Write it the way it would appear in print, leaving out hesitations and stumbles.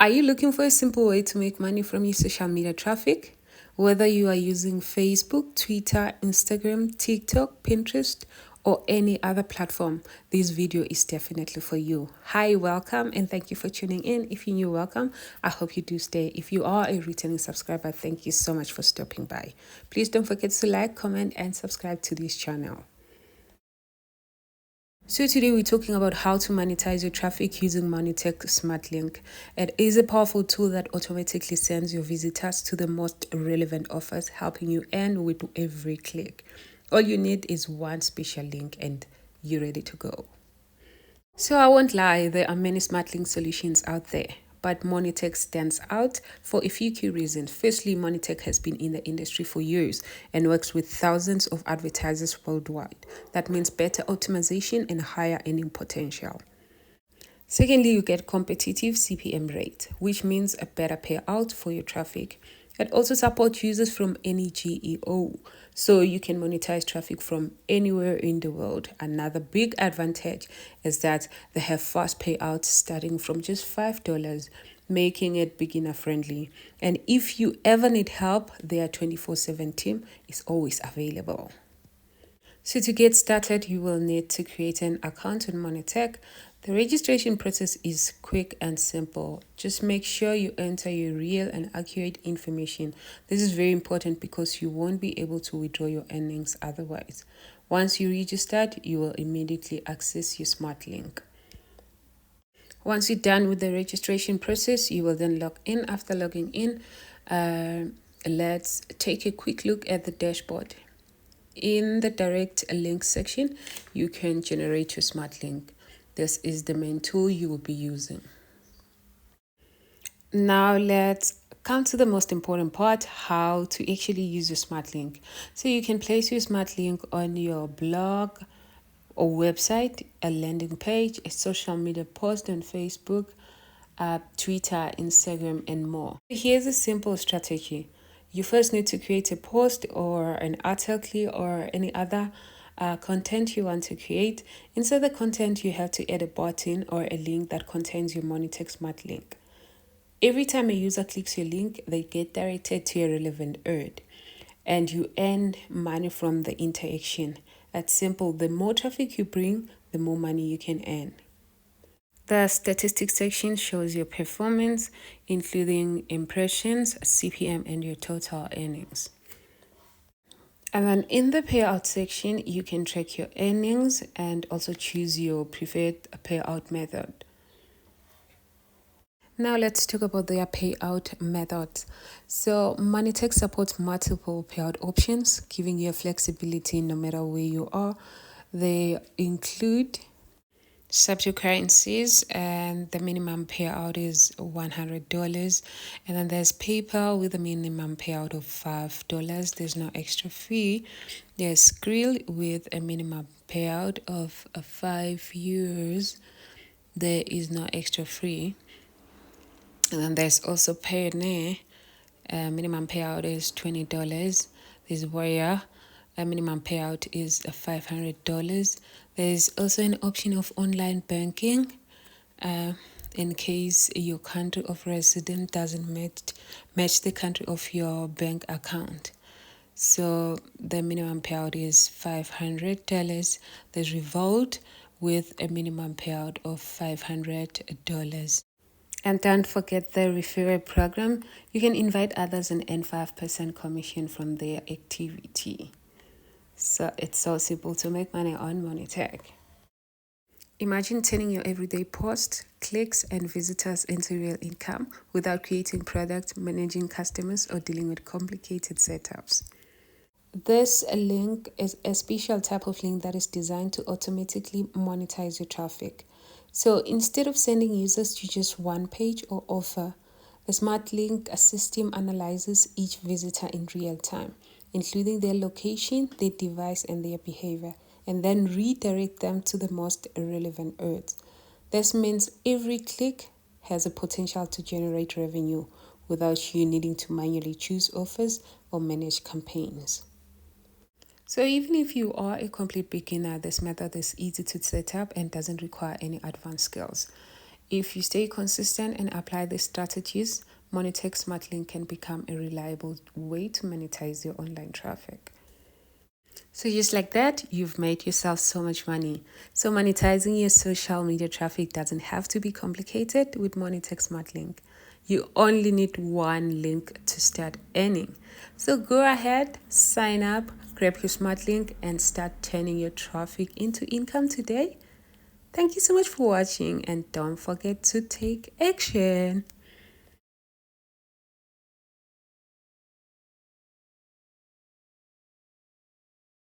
Are you looking for a simple way to make money from your social media traffic? Whether you are using Facebook, Twitter, Instagram, TikTok, Pinterest, or any other platform, this video is definitely for you. Hi, welcome, and thank you for tuning in. If you're new, welcome. I hope you do stay. If you are a returning subscriber, thank you so much for stopping by. Please don't forget to like, comment, and subscribe to this channel. So today we're talking about how to monetize your traffic using Monetag Smart Link. It is a powerful tool that automatically sends your visitors to the most relevant offers, helping you earn with every click. All you need is one special link and you're ready to go. So I won't lie, there are many smart link solutions out there, but Monitech stands out for a few key reasons. Firstly, Monitech has been in the industry for years and works with thousands of advertisers worldwide. That means better optimization and higher earning potential. Secondly, you get competitive CPM rate, which means a better payout for your traffic. It also supports users from any GEO, so you can monetize traffic from anywhere in the world. Another big advantage is that they have fast payouts starting from just $5, making it beginner friendly. And if you ever need help, their 24/7 team is always available. So to get started, you will need to create an account on Monetech. The registration process is quick and simple. Just make sure you enter your real and accurate information. This is very important because you won't be able to withdraw your earnings otherwise. Once you registered, you will immediately access your smart link. Once you're done with the registration process, you will then log in. After logging in, let's take a quick look at the dashboard. In the direct link section, you can generate your smart link. This is the main tool you will be using. Now let's come to the most important part, how to actually use your smart link. So you can place your smart link on your blog or website, a landing page, a social media post on Facebook, Twitter, Instagram, and more. Here's a simple strategy. You first need to create a post or an article or any other content you want to create. Inside the content, you have to add a button or a link that contains your Monetech Smart Link. Every time a user clicks your link, they get directed to a relevant ad, and you earn money from the interaction. That's simple. The more traffic you bring, the more money you can earn. The statistics section shows your performance, including impressions, CPM, and your total earnings. And then in the payout section, you can track your earnings and also choose your preferred payout method. Now let's talk about their payout methods. So Monetech supports multiple payout options, giving you flexibility no matter where you are. They include subject currencies, and the minimum payout is $100. And then there's PayPal with a minimum payout of $5. There's no extra fee. There's Skrill with a minimum payout of 5 years. There is no extra fee. And then there's also Pioneer. Minimum payout is $20. There's Warrior. A minimum payout is $500. There's also an option of online banking in case your country of residence doesn't match the country of your bank account. So the minimum payout is $500. There's Revolt with a minimum payout of $500. And don't forget the referral program. You can invite others and earn 5% commission from their activity. So it's so simple to make money on Monetech. Imagine turning your everyday posts, clicks, and visitors into real income without creating products, managing customers, or dealing with complicated setups. This link is a special type of link that is designed to automatically monetize your traffic. So instead of sending users to just one page or offer, the Smart Link system analyzes each visitor in real time, including their location, their device, and their behavior, and then redirect them to the most relevant ads. This means every click has a potential to generate revenue without you needing to manually choose offers or manage campaigns. So even if you are a complete beginner, this method is easy to set up and doesn't require any advanced skills. If you stay consistent and apply these strategies, Monetag Smart Link can become a reliable way to monetize your online traffic. So just like that, you've made yourself so much money. So monetizing your social media traffic doesn't have to be complicated with Monetech Smart Link. You only need one link to start earning. So go ahead, sign up, grab your Smart Link, and start turning your traffic into income today. Thank you so much for watching, and don't forget to take action.